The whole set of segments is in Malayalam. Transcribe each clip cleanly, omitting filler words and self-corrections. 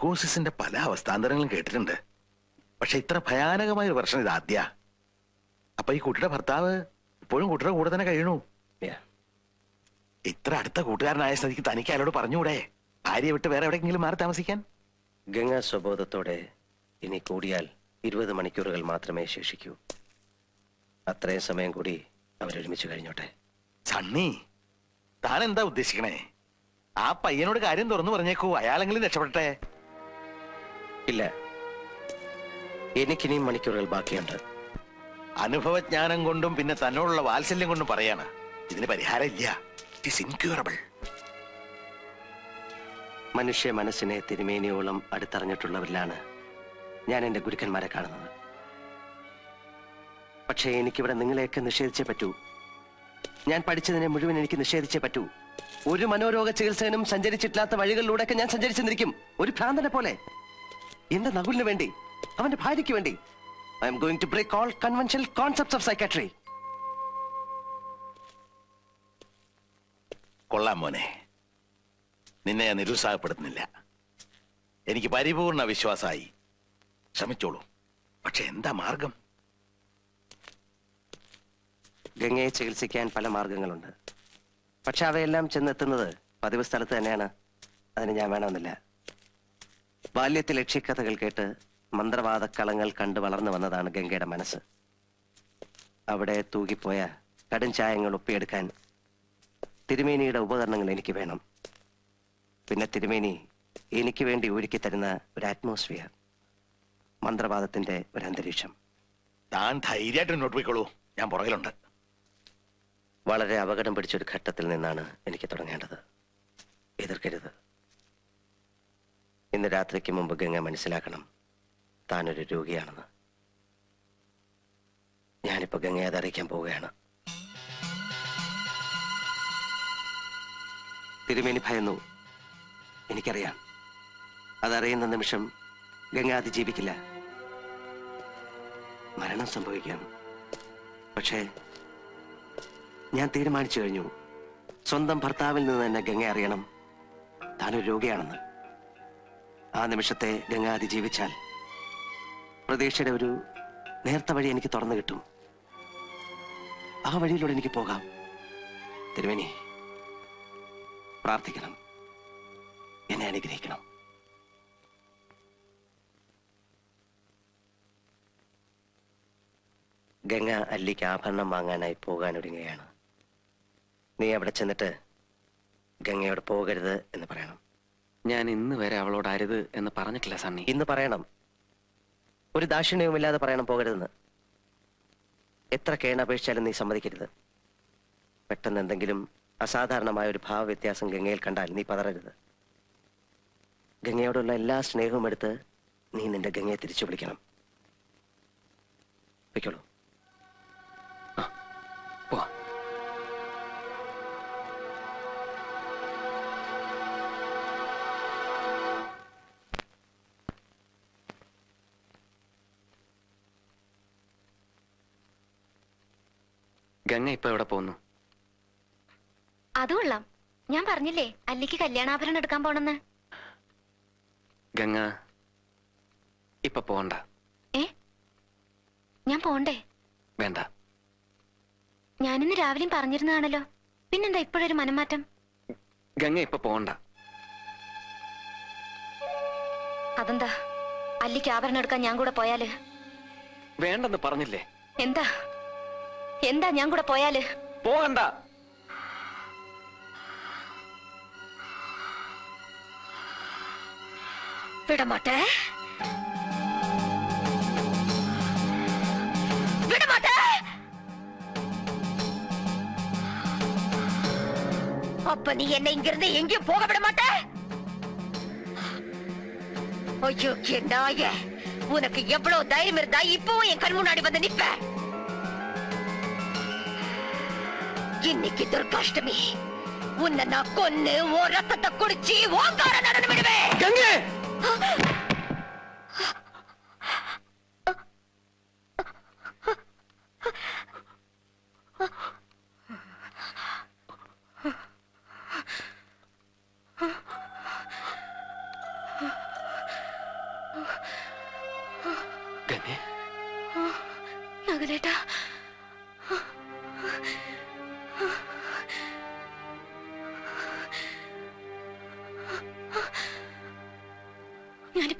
സൈക്കോസിന്റെ പല അവസ്ഥാന്തരങ്ങളും കേട്ടിട്ടുണ്ട്. പക്ഷെ ഇത്ര ഭയാനകമായ ഒരു പ്രശ്നം ഇത് ആദ്യ. അപ്പൊ ഈ കുട്ടിയുടെ ഭർത്താവ് ഇപ്പോഴും കുട്ടിയുടെ കൂടെ തന്നെ കഴിയണു. ഇത്ര അടുത്ത കൂട്ടുകാരനായ സ്ഥിതിക്ക് തനിക്ക് അയാളോട് പറഞ്ഞുകൂടെ ഭാര്യയെ വിട്ട് വേറെ എവിടെയെങ്കിലും മാറി താമസിക്കാൻ? ഗംഗാ സ്വബോധത്തോടെ ഇനി കൂടിയാൽ 20 മണിക്കൂറുകൾ മാത്രമേ ശേഷിക്കൂ. അത്രയും സമയം കൂടി അവരൊരുമിച്ച് കഴിഞ്ഞോട്ടെ. സണ്ണി, താൻ എന്താ ഉദ്ദേശിക്കണേ? ആ പയ്യനോട് കാര്യം തുറന്നു പറഞ്ഞേക്കൂ, അയാളെങ്കിലും രക്ഷപ്പെടട്ടെ. ഇല്ല, എനിക്കിനിയും മണിക്കൂറുകൾ ബാക്കിയുണ്ട്. അനുഭവജ്ഞാനം കൊണ്ടും പിന്നെ തന്നോടുള്ള വാത്സല്യം കൊണ്ടും പറയാണ്, ഇതിന് പരിഹാരം ഇല്ല. It is incurable. മനുഷ്യ മനസ്സിനെ തിരുമേനിയോളം അടുത്തറിഞ്ഞിട്ടുള്ളവരിലാണ് ഞാൻ എന്റെ ഗുരുക്കന്മാരെ കാണുന്നത്. പക്ഷേ എനിക്കിവിടെ നിങ്ങളെയൊക്കെ നിഷേധിച്ചേ പറ്റൂ. ഞാൻ പഠിച്ചതിനെ മുഴുവൻ എനിക്ക് നിഷേധിച്ചേ പറ്റൂ. ഒരു മനോരോഗ ചികിത്സകനും സഞ്ചരിച്ചിട്ടില്ലാത്ത വഴികളിലൂടെയൊക്കെ ഞാൻ സഞ്ചരിച്ചെന്നിരിക്കും, ഒരു ഭ്രാന്തനെ പോലെ. എന്റെ നകുലിന് വേണ്ടി, അവന്റെ ഭാര്യയ്ക്ക് വേണ്ടി. I am going to break all conventional concepts of psychiatry. കൊള്ളാം മോനെ, നിന്നെ ഞാൻ നിരുത്സാഹപ്പെടുത്തുന്നില്ല. എനിക്ക് പരിപൂർണ വിശ്വാസമായി. ശ്രമിച്ചോളൂ. പക്ഷെ എന്താ മാർഗം? ഗംഗയെ ചികിത്സിക്കാൻ പല മാർഗങ്ങളുണ്ട്. പക്ഷെ അവയെല്ലാം ചെന്നെത്തുന്നത് പതിവ് സ്ഥലത്ത് തന്നെയാണ്. അതിന് ഞാൻ വേണമെന്നില്ല. ബാല്യത്തിൽ ലക്ഷ്യക്കഥകൾ കേട്ട് മന്ത്രവാദക്കളങ്ങൾ കണ്ടു വളർന്നു വന്നതാണ് ഗംഗയുടെ മനസ്സ്. അവിടെ തൂകിപ്പോയ കടും ചായങ്ങൾ ഒപ്പിയെടുക്കാൻ തിരുമേനിയുടെ ഉപകരണങ്ങൾ എനിക്ക് വേണം. പിന്നെ തിരുമേനി എനിക്ക് വേണ്ടി ഒരുക്കി തരുന്ന ഒരു അറ്റ്മോസ്ഫിയർ, മന്ത്രവാദത്തിന്റെ ഒരു അന്തരീക്ഷം. താൻ ധൈര്യമായിട്ട് മുന്നോട്ട് പോയിക്കോളൂ, ഞാൻ പുറകിലുണ്ട്. വളരെ അപകടം പിടിച്ചൊരു ഘട്ടത്തിൽ നിന്നാണ് എനിക്ക് തുടങ്ങേണ്ടത്. എതിർക്കരുത്. ഇന്ന് രാത്രിക്ക് മുമ്പ് ഗംഗ മനസ്സിലാക്കണം താനൊരു രോഗിയാണെന്ന്. ഞാനിപ്പോ ഗംഗയെ അതറിയിക്കാൻ പോവുകയാണ്. തിരുമേനി ഭയന്നു, എനിക്കറിയാം. അതറിയുന്ന നിമിഷം ഗംഗ അതിജീവിക്കില്ല. മരണം സംഭവിക്കാം. പക്ഷേ ഞാൻ തീരുമാനിച്ചു കഴിഞ്ഞു, സ്വന്തം ഭർത്താവിൽ നിന്ന് തന്നെ ഗംഗ അറിയണം താനൊരു രോഗിയാണെന്ന്. ആ നിമിഷത്തെ ഗംഗ അതിജീവിച്ചാൽ പ്രതീക്ഷയുടെ ഒരു നേർത്ത വഴി എനിക്ക് തുറന്നു കിട്ടും. ആ വഴിയിലൂടെ എനിക്ക് പോകാം. തിരുമേനി, പ്രാർത്ഥിക്കണം, എന്നെ അനുഗ്രഹിക്കണം. ഗംഗ അല്ലിക്ക് ആഭരണം വാങ്ങാനായി പോകാനൊരുങ്ങുകയാണ്. നീ അവിടെ ചെന്നിട്ട് ഗംഗയോട് പോകരുത് എന്ന് പറയണം. ഞാൻ ഇന്ന് വരെ അവളോട് അരുത് എന്ന് പറഞ്ഞിട്ടില്ല സണ്ണി. ഇന്ന് പറയണം. ഒരു ദാക്ഷിണ്യവുമില്ലാതെ പറയണം പോകരുതെന്ന്. എത്ര കേണപേക്ഷിച്ചാലും നീ സമ്മതിക്കരുത്. പെട്ടെന്ന് എന്തെങ്കിലും അസാധാരണമായ ഒരു ഭാവവ്യത്യാസം ഗംഗയിൽ കണ്ടാൽ നീ പതറരുത്. ഗംഗയോടുള്ള എല്ലാ സ്നേഹവും എടുത്ത് നീ നിന്റെ ഗംഗയെ തിരിച്ചു വിളിക്കണം. വയ്ക്കോളൂ. പോവാ. ഗംഗ ഇപ്പൊ എവിടെ പോകുന്നു? അത് കൊള്ളാം. ഞാൻ പറഞ്ഞില്ലേ അല്ലിക്ക് കല്യാണാഭരണം എടുക്കാൻ പോണെന്ന്. ഗംഗ ഇപ്പൊ പോണ്ട. ഞാൻ പോണ്ടേ? വേണ്ട. ഞാനിന്ന് രാവിലെയും പറഞ്ഞിരുന്നതാണല്ലോ, പിന്നെന്താ ഇപ്പോഴൊരു മനംമാറ്റം? ഗംഗ ഇപ്പൊ പോണ്ട. അതെന്താ? അല്ലിക്ക് ആഭരണം എടുക്കാൻ ഞാൻ കൂടെ പോയാല്? വേണ്ടെന്ന് പറഞ്ഞില്ലേ? എന്താ എന്താ ഞാൻ കൂടെ പോയാല്? പോകണ്ട. വിടമാട്ടെ, വിടമാട്ടെ. அப்ப நீ என்ன இங்கிருந்து எங்கேயும் போக விட மாட்ட? ஐயோ நாயே, உனக்கு எவ்வளவு தைரியம் இருந்தா இப்பவும் என் கண் முன்னாடி வந்து நிப்ப? இன்னைக்கு துர்காஷ்டமி, உன்னை நான் கொன்னு ஓ ரத்தத்தை குடிச்சு ஓங்கார நடனம் விடுவேன். கங்கே,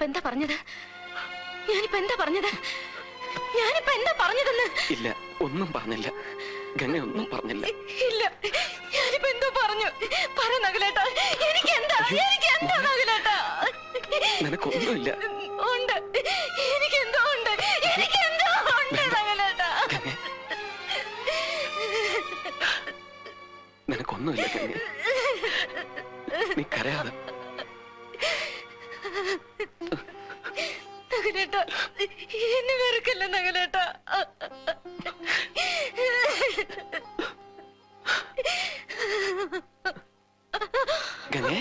ഞാനിപ്പോ എന്താ പറഞ്ഞത്? ഞാനിപ്പോ എന്താ പറഞ്ഞത്? ഞാനിപ്പോ എന്താ പറഞ്ഞതെന്ന്? ഇല്ല, ഒന്നും പറഞ്ഞില്ല. ഗംഗ ഒന്നും പറഞ്ഞില്ല. ഇല്ല, ഞാനിപ്പോ എന്തോ പറഞ്ഞു. പറ നകുലേട്ടാ, എനിക്ക് എന്താ നകുലേട്ടാ? നിനക്കൊന്നുമില്ല. ഉണ്ട്, എനിക്കെന്തോ ഉണ്ട്, എനിക്കെന്തോ ഉണ്ട് നകുലേട്ടാ. നിനക്കൊന്നുമില്ല ഗംഗ. നീ കരയാതെ. നകുലേട്ടാ, എന്നെ വെറുക്കല്ല നകുലേട്ടാ. ഗംഗേ,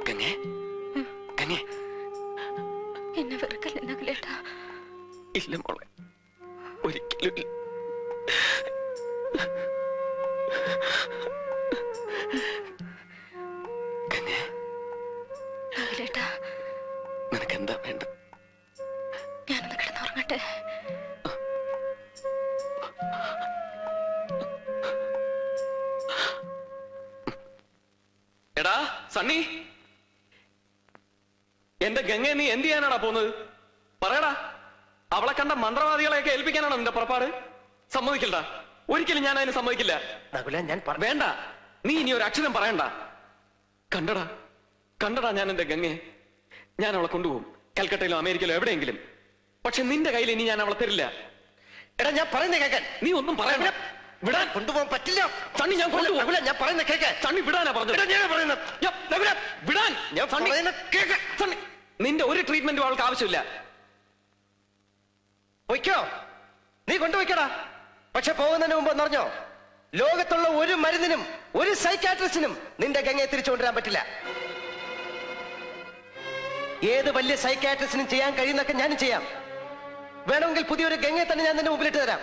ഗംഗേ, ഗംഗേ. എന്നെ വെറുക്കല്ല നകുലേട്ടാ. ഇല്ല മോളെ, ഒരിക്കലും ഇല്ല. ഗംഗേ, നകുലേട്ടാ, നിനക്കെന്താ വേണ്ട? ഞാനൊന്ന് കിടന്നുറങ്ങട്ടെ. എടാ സണ്ണി, എന്റെ ഗംഗയെ നീ എന്ത് ചെയ്യാനാടാ പോകുന്നത്? പറയടാ. അവളെ കണ്ട മന്ത്രവാദികളെയൊക്കെ ഏൽപ്പിക്കാനാണോ നിന്റെ പുറപ്പാട്? സമ്മതിക്കില്ലടാ, ഒരിക്കലും ഞാൻ അതിന് സമ്മതിക്കില്ല. വേണ്ട, നീ ഇനി ഒരു അക്ഷരം പറയണ്ട. കണ്ടടാ, കണ്ടടാ ഞാൻ എന്റെ ഗംഗയെ. ഞാൻ അവളെ കൊണ്ടുപോകും, കൽക്കട്ടയിലോ അമേരിക്കയിലോ എവിടെയെങ്കിലും. പക്ഷെ നിന്റെ കയ്യിൽ ഇനി ഞാൻ അവളെ തരില്ല. എടാ, ഞാൻ പറയുന്ന കേക്കാൻ. നീ ഒന്നും പറയണ്ട. വിടാൻ കൊണ്ടുപോകാൻ പറ്റില്ല. സണ്ണി, ഞാൻ കൊണ്ടുപോകും. ഞാൻ പറയുന്ന കേക്കാൻ. സണ്ണി വിടാനാ പറഞ്ഞത്. വിടാൻ. ഞാൻ സണ്ണി, പറയുന്ന കേക്കാൻ. സണ്ണി, നിന്റെ ഒരു ട്രീറ്റ്മെന്റും അവൾക്ക് ആവശ്യമില്ല. പൊയ്ക്കോ, നീ കൊണ്ടുപോയിക്കടാ. പക്ഷെ പോകുന്നതിന് മുമ്പ് എന്നറിഞ്ഞോ, ലോകത്തുള്ള ഒരു മരുന്നിനും ഒരു സൈക്കാട്രിസ്റ്റിനും നിന്റെ ഗംഗയെ തിരിച്ചു കൊണ്ടുവരാൻ പറ്റില്ല. ഏത് വലിയ സൈക്കാട്രിസ്റ്റിനും ചെയ്യാൻ കഴിയുന്നൊക്കെ ഞാനും ചെയ്യാം. വേണമെങ്കിൽ പുതിയൊരു ഗംഗയെ തന്നെ ഞാൻ നിന്റെ മുമ്പിലിട്ട് തരാം.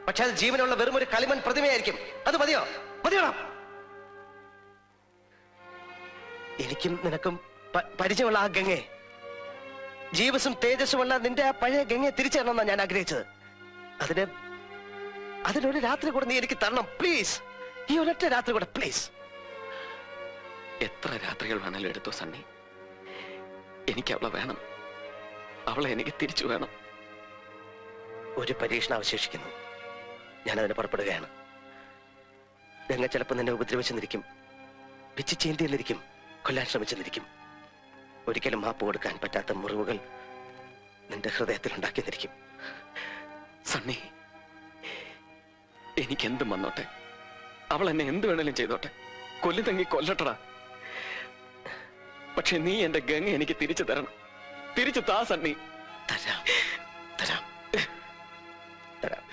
പക്ഷെ അത് ജീവനുള്ള വെറും ഒരു കളിമൺ പ്രതിമയായിരിക്കും. അത് മതിയോ? മതിയോടാ. എനിക്കും നിനക്കും പരിചയമുള്ള ആ ഗംഗയെ, ജീവസും തേജസ്സുമുള്ള നിന്റെ ആ പഴയ ഗംഗയെ തിരിച്ചു തരണമെന്നാണ് ഞാൻ ആഗ്രഹിച്ചത്. അതിനൊരു രാത്രി കൂടെ നീ എനിക്ക് തരണം പ്ലീസ്. ഈ ഒരൊറ്റ രാത്രി കൂടെ പ്ലീസ്. എത്ര രാത്രികൾ വേണേലും എടുത്തോ സണ്ണി, എനിക്ക് അവളെ വേണം. അവളെ എനിക്ക് തിരിച്ചു വേണം. ഒരു പരീക്ഷണം അവശേഷിക്കുന്നു. ഞാനതിന് പുറപ്പെടുകയാണ്. ഗംഗ ചിലപ്പോൾ നിന്നെ ഉപദ്രവിച്ചെന്നിരിക്കും, പിച്ചു ചേന്തിയെന്നിരിക്കും, കൊല്ലാൻ ശ്രമിച്ചെന്നിരിക്കും. ഒരിക്കലും മാപ്പ് കൊടുക്കാൻ പറ്റാത്ത മുറിവുകൾ നിന്റെ ഹൃദയത്തിൽ ഉണ്ടാക്കിയെന്നിരിക്കും. സണ്ണി, എനിക്കെന്തും വന്നോട്ടെ, അവൾ എന്നെ എന്ത് വേണേലും ചെയ്തോട്ടെ, കൊല്ലുതെങ്കി കൊല്ലട്ടടാ. പക്ഷെ നീ എന്റെ ഗംഗ എനിക്ക് തിരിച്ചു തരണം. തിരിച്ചു താ സണ്ണി. തരാം, തരാം, തരാം.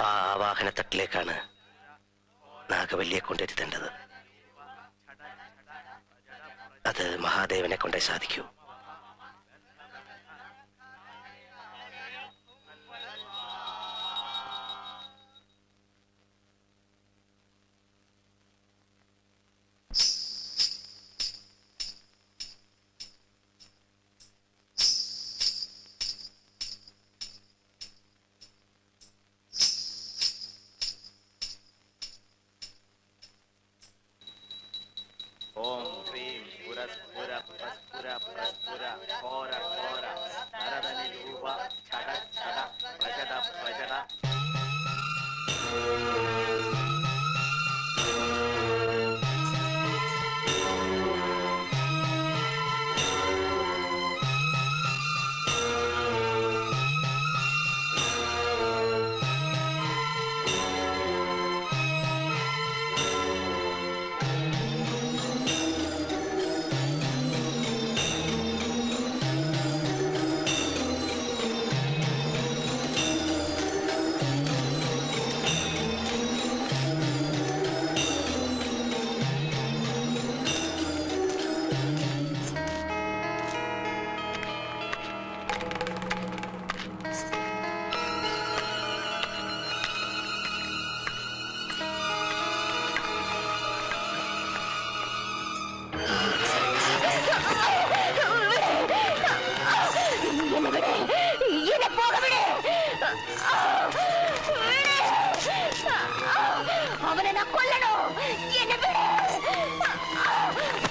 ആ വാഹനത്തട്ടിലേക്കാണ് നാഗവല്ലിയെ കൊണ്ടിരുത്തേണ്ടത്. അത് മഹാദേവനെ കൊണ്ടേ സാധിക്കൂ. ഓം ഹ്രീം പുരസ്പുര പ്രസ്പുര പ്രസ്പുര அவனை நான் கொல்லணும். என்ன விடு.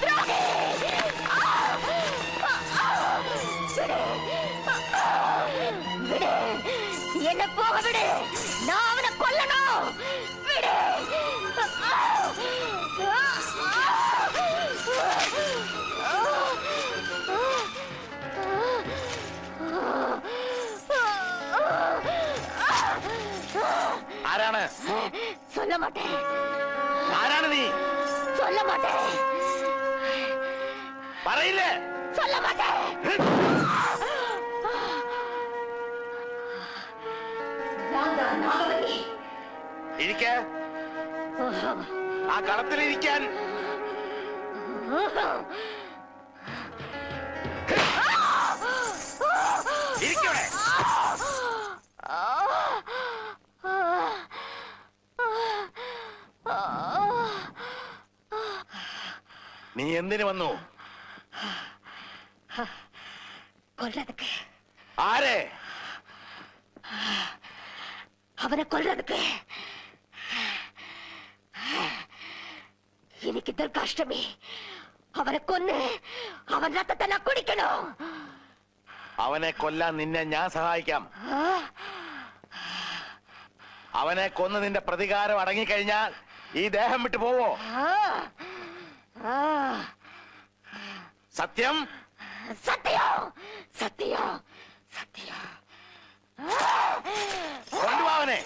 துரோகி. விடு. என்ன போக விடு. நான் அவனை கொல்லணும். விடு. ആരാണ്? சொல்ல மாட்டேன். ആരാണ് നീ? சொல்ல மாட்டேன். പറയില്ലേ? சொல்ல மாட்டேன். നാഗവല്ലി. ഇരിക്ക. ആ കളത്തിലിരിക്കാൻ. ഇരിക്കവിടെ. നീ എന്തിനു വന്നു? கொல்றதுக்கு. ആരെ? அவனை கொல்றதுக்கு. இன்னைக்கு துர்காஷ்டமி. அவனை கொன்னு அவன் ரத்தத்தை நான் குடிக்கணும். അവനെ കൊല്ലാൻ നിന്നെ ഞാൻ സഹായിക്കാം. അവനെ കൊന്ന് നിന്റെ പ്രതികാരം അടങ്ങിക്കഴിഞ്ഞാൽ ഈ ദേഹം വിട്ടു പോവോ? സത്യം? സത്യം. സത്യം. സത്യം. കൊണ്ടുവാ അവനെ.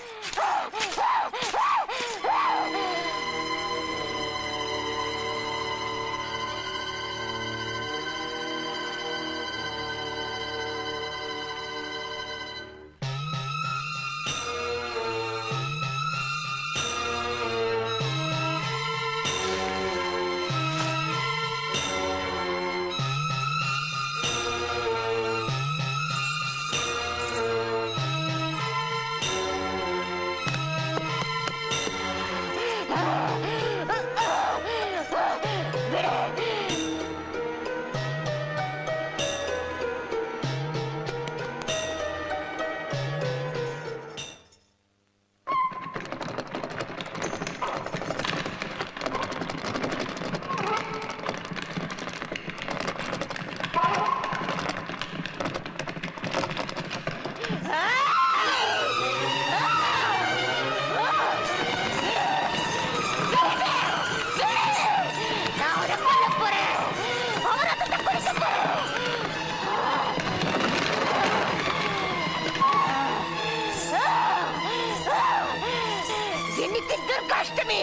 துர்காஷ்டமி.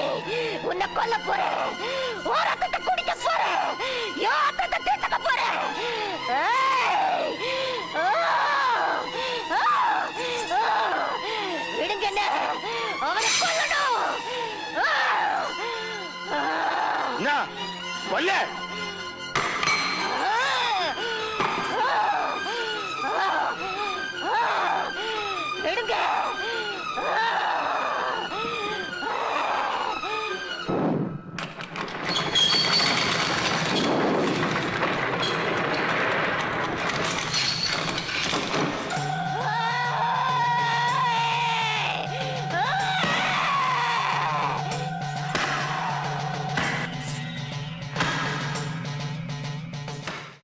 உன்னை கொல்ல போறேன். ஓரத்தை குடிக்க போறேன். யாத்தத்தை தீர்த்துக்க போறேன். விடுங்க. அவனை கொல்லணும். കൊല്ല. விடுங்க.